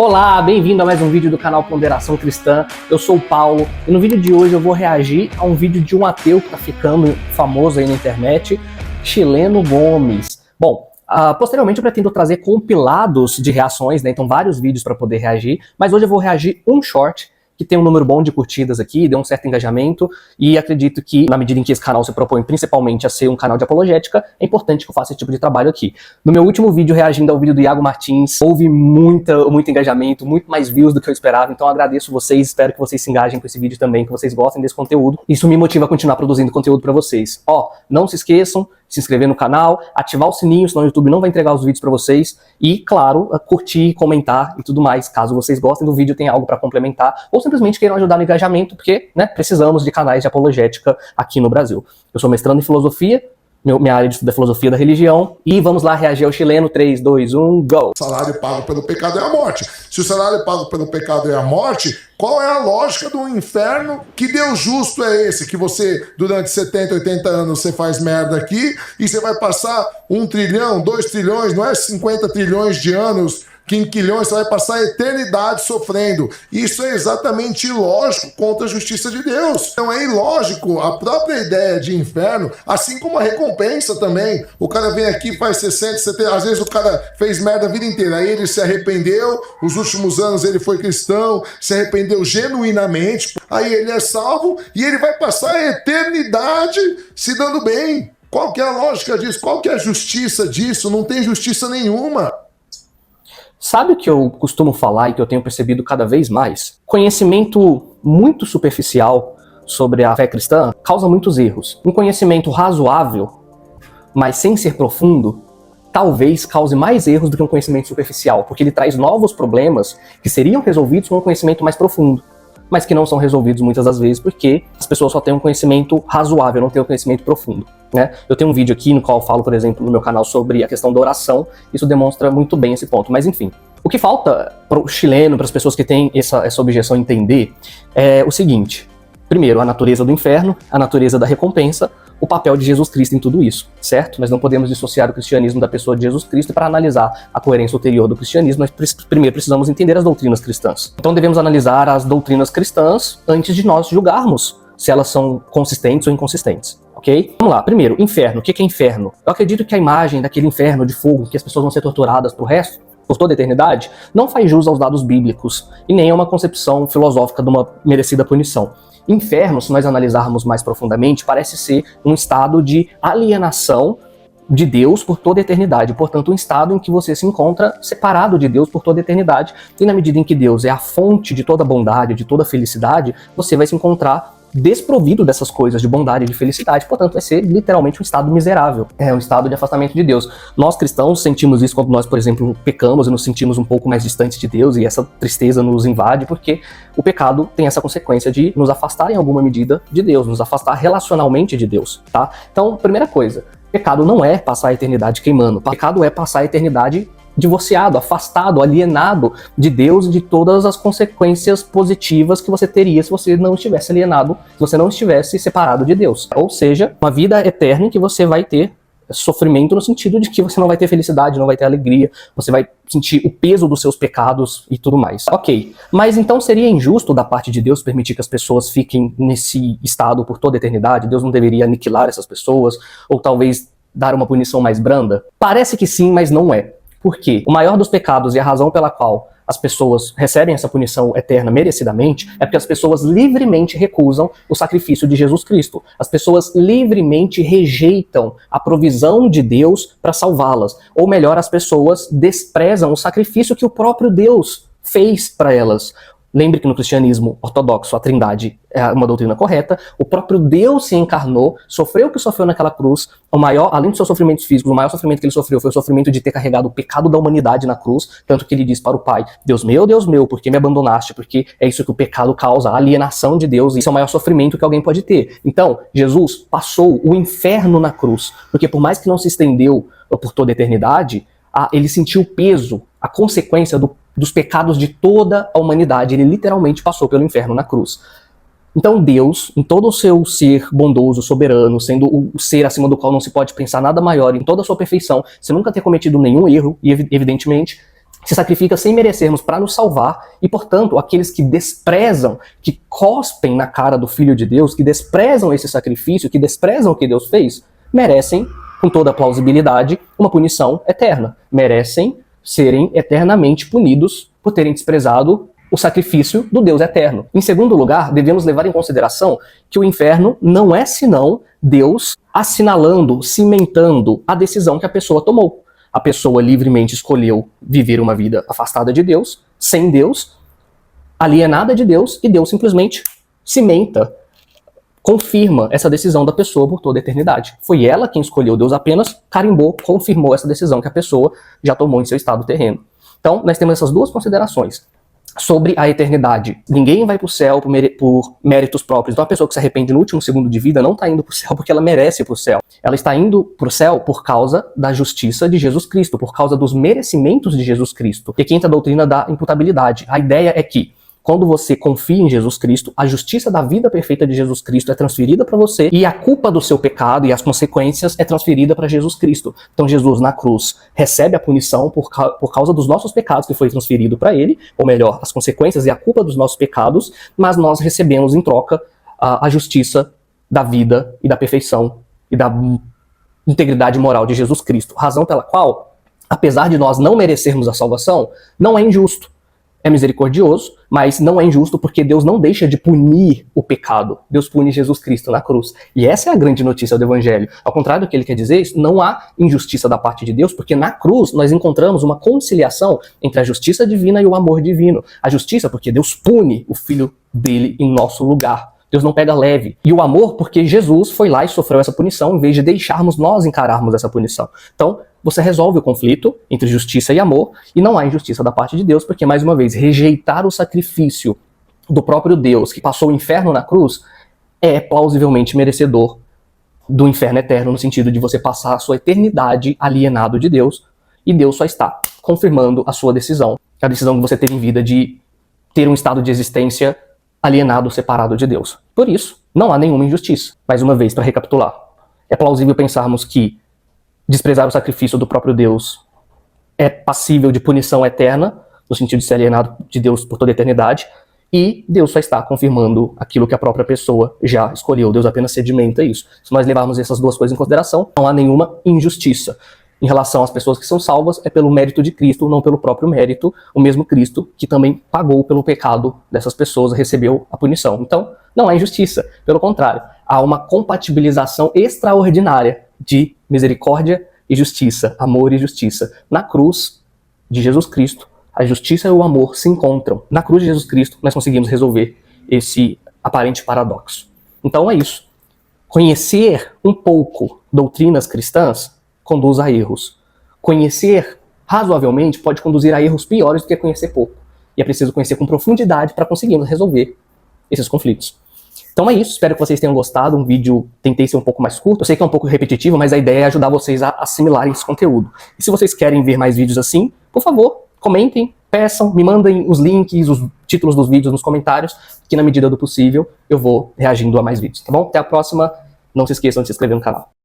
Olá, bem-vindo a mais um vídeo do canal Ponderação Cristã. Eu sou o Paulo e no vídeo de hoje eu vou reagir a um vídeo de um ateu que está ficando famoso aí na internet, Chileno Gomes. Bom, posteriormente eu pretendo trazer compilados de reações, né? Então vários vídeos para poder reagir, mas hoje eu vou reagir um short que tem um número bom de curtidas aqui, deu um certo engajamento, e acredito que, na medida em que esse canal se propõe principalmente a ser um canal de apologética, é importante que eu faça esse tipo de trabalho aqui. No meu último vídeo, reagindo ao vídeo do Iago Martins, houve muito engajamento, muito mais views do que eu esperava, então eu agradeço vocês, espero que vocês se engajem com esse vídeo também, que vocês gostem desse conteúdo. Isso me motiva a continuar produzindo conteúdo para vocês. Não se esqueçam de se inscrever no canal, ativar o sininho, senão o YouTube não vai entregar os vídeos para vocês, e, claro, curtir, comentar e tudo mais, caso vocês gostem do vídeo, tenha algo para complementar, ou simplesmente queiram ajudar no engajamento, porque, né, precisamos de canais de apologética aqui no Brasil. Eu sou mestrando em filosofia, minha área de estudo é filosofia da religião, e vamos lá reagir ao chileno. 3, 2, 1, go! O salário pago pelo pecado é a morte. Se o salário pago pelo pecado é a morte, qual é a lógica do inferno? Que Deus justo é esse? Que você, durante 70, 80 anos, você faz merda aqui, e você vai passar 1 trilhão, 2 trilhões, não é 50 trilhões de anos, quinquilhões, você vai passar a eternidade sofrendo. Isso é exatamente ilógico contra a justiça de Deus. Então é ilógico a própria ideia de inferno, assim como a recompensa também. O cara vem aqui, faz 60, 70, às vezes o cara fez merda a vida inteira, aí ele se arrependeu, os últimos anos ele foi cristão, se arrependeu genuinamente, aí ele é salvo e ele vai passar a eternidade se dando bem. Qual que é a lógica disso? Qual que é a justiça disso? Não tem justiça nenhuma. Sabe o que eu costumo falar e que eu tenho percebido cada vez mais? Conhecimento muito superficial sobre a fé cristã causa muitos erros. Um conhecimento razoável, mas sem ser profundo, talvez cause mais erros do que um conhecimento superficial, porque ele traz novos problemas que seriam resolvidos com um conhecimento mais profundo, mas que não são resolvidos muitas das vezes porque as pessoas só têm um conhecimento razoável, não têm um conhecimento profundo, né? Eu tenho um vídeo aqui no qual eu falo, por exemplo, no meu canal sobre a questão da oração, isso demonstra muito bem esse ponto, mas enfim. O que falta para o chileno, para as pessoas que têm essa objeção entender, é o seguinte: primeiro, a natureza do inferno, a natureza da recompensa, o papel de Jesus Cristo em tudo isso, certo? Nós não podemos dissociar o cristianismo da pessoa de Jesus Cristo, e para analisar a coerência ulterior do cristianismo, nós primeiro precisamos entender as doutrinas cristãs. Então devemos analisar as doutrinas cristãs antes de nós julgarmos se elas são consistentes ou inconsistentes, ok? Vamos lá, primeiro, inferno. O que é inferno? Eu acredito que a imagem daquele inferno de fogo, que as pessoas vão ser torturadas por toda a eternidade, não faz jus aos dados bíblicos e nem a uma concepção filosófica de uma merecida punição. Inferno, se nós analisarmos mais profundamente, parece ser um estado de alienação de Deus por toda a eternidade, portanto um estado em que você se encontra separado de Deus por toda a eternidade, e na medida em que Deus é a fonte de toda bondade, de toda felicidade, você vai se encontrar desprovido dessas coisas de bondade e de felicidade, portanto vai ser literalmente um estado miserável, um estado de afastamento de Deus. Nós cristãos sentimos isso quando nós, por exemplo, pecamos e nos sentimos um pouco mais distantes de Deus, e essa tristeza nos invade porque o pecado tem essa consequência de nos afastar em alguma medida de Deus, nos afastar relacionalmente de Deus, tá? Então, primeira coisa, pecado não é passar a eternidade queimando, pecado é passar a eternidade divorciado, afastado, alienado de Deus e de todas as consequências positivas que você teria se você não estivesse alienado, se você não estivesse separado de Deus. Ou seja, uma vida eterna em que você vai ter sofrimento no sentido de que você não vai ter felicidade, não vai ter alegria, você vai sentir o peso dos seus pecados e tudo mais. Ok, mas então seria injusto da parte de Deus permitir que as pessoas fiquem nesse estado por toda a eternidade? Deus não deveria aniquilar essas pessoas? Ou talvez dar uma punição mais branda? Parece que sim, mas não é. Por quê? O maior dos pecados e a razão pela qual as pessoas recebem essa punição eterna merecidamente é porque as pessoas livremente recusam o sacrifício de Jesus Cristo. As pessoas livremente rejeitam a provisão de Deus para salvá-las. Ou melhor, as pessoas desprezam o sacrifício que o próprio Deus fez para elas. Lembre que no cristianismo ortodoxo a trindade é uma doutrina correta, o próprio Deus se encarnou, sofreu o que sofreu naquela cruz, além dos seus sofrimentos físicos, o maior sofrimento que ele sofreu foi o sofrimento de ter carregado o pecado da humanidade na cruz, tanto que ele diz para o Pai: Deus meu, por que me abandonaste? Porque é isso que o pecado causa, a alienação de Deus, e isso é o maior sofrimento que alguém pode ter. Então, Jesus passou o inferno na cruz, porque por mais que não se estendeu por toda a eternidade, ele sentiu o peso, a consequência dos pecados de toda a humanidade. Ele literalmente passou pelo inferno na cruz. Então Deus, em todo o seu ser bondoso, soberano, sendo o ser acima do qual não se pode pensar nada maior, em toda a sua perfeição, sem nunca ter cometido nenhum erro, e evidentemente se sacrifica sem merecermos para nos salvar, e, portanto, aqueles que desprezam, que cospem na cara do Filho de Deus, que desprezam esse sacrifício, que desprezam o que Deus fez, merecem, com toda a plausibilidade, uma punição eterna. Merecem serem eternamente punidos por terem desprezado o sacrifício do Deus eterno. Em segundo lugar, devemos levar em consideração que o inferno não é senão Deus assinalando, cimentando a decisão que a pessoa tomou. A pessoa livremente escolheu viver uma vida afastada de Deus, sem Deus, alienada de Deus, e Deus simplesmente cimenta, confirma essa decisão da pessoa por toda a eternidade. Foi ela quem escolheu, Deus apenas carimbou, confirmou essa decisão que a pessoa já tomou em seu estado terreno. Então, nós temos essas duas considerações. Sobre a eternidade, ninguém vai para o céu por méritos próprios. Então a pessoa que se arrepende no último segundo de vida não está indo para o céu porque ela merece ir para o céu. Ela está indo para o céu por causa da justiça de Jesus Cristo, por causa dos merecimentos de Jesus Cristo. E aqui entra a doutrina da imputabilidade. A ideia é que quando você confia em Jesus Cristo, a justiça da vida perfeita de Jesus Cristo é transferida para você e a culpa do seu pecado e as consequências é transferida para Jesus Cristo. Então Jesus na cruz recebe a punição por causa dos nossos pecados que foi transferido para ele, ou melhor, as consequências e a culpa dos nossos pecados, mas nós recebemos em troca a justiça da vida e da perfeição e da integridade moral de Jesus Cristo. Razão pela qual, apesar de nós não merecermos a salvação, não é injusto. É misericordioso, mas não é injusto porque Deus não deixa de punir o pecado. Deus pune Jesus Cristo na cruz. E essa é a grande notícia do Evangelho. Ao contrário do que ele quer dizer, não há injustiça da parte de Deus, porque na cruz nós encontramos uma conciliação entre a justiça divina e o amor divino. A justiça porque Deus pune o Filho dele em nosso lugar. Deus não pega leve. E o amor porque Jesus foi lá e sofreu essa punição em vez de deixarmos nós encararmos essa punição. Então, você resolve o conflito entre justiça e amor, e não há injustiça da parte de Deus, porque, mais uma vez, rejeitar o sacrifício do próprio Deus, que passou o inferno na cruz, é plausivelmente merecedor do inferno eterno, no sentido de você passar a sua eternidade alienado de Deus, e Deus só está confirmando a sua decisão, a decisão que você teve em vida de ter um estado de existência alienado, separado de Deus. Por isso, não há nenhuma injustiça. Mais uma vez, para recapitular, é plausível pensarmos que desprezar o sacrifício do próprio Deus é passível de punição eterna, no sentido de ser alienado de Deus por toda a eternidade, e Deus só está confirmando aquilo que a própria pessoa já escolheu. Deus apenas sedimenta isso. Se nós levarmos essas duas coisas em consideração, não há nenhuma injustiça. Em relação às pessoas que são salvas, é pelo mérito de Cristo, não pelo próprio mérito, o mesmo Cristo que também pagou pelo pecado dessas pessoas, recebeu a punição. Então, não há injustiça. Pelo contrário, há uma compatibilização extraordinária de misericórdia e justiça, amor e justiça. Na cruz de Jesus Cristo, a justiça e o amor se encontram. Na cruz de Jesus Cristo, nós conseguimos resolver esse aparente paradoxo. Então é isso. Conhecer um pouco doutrinas cristãs conduz a erros. Conhecer razoavelmente pode conduzir a erros piores do que conhecer pouco. E é preciso conhecer com profundidade para conseguirmos resolver esses conflitos. Então é isso, espero que vocês tenham gostado. Um vídeo, tentei ser um pouco mais curto. Eu sei que é um pouco repetitivo, mas a ideia é ajudar vocês a assimilarem esse conteúdo. E se vocês querem ver mais vídeos assim, por favor, comentem, peçam, me mandem os links, os títulos dos vídeos nos comentários, que na medida do possível eu vou reagindo a mais vídeos, tá bom? Até a próxima, não se esqueçam de se inscrever no canal.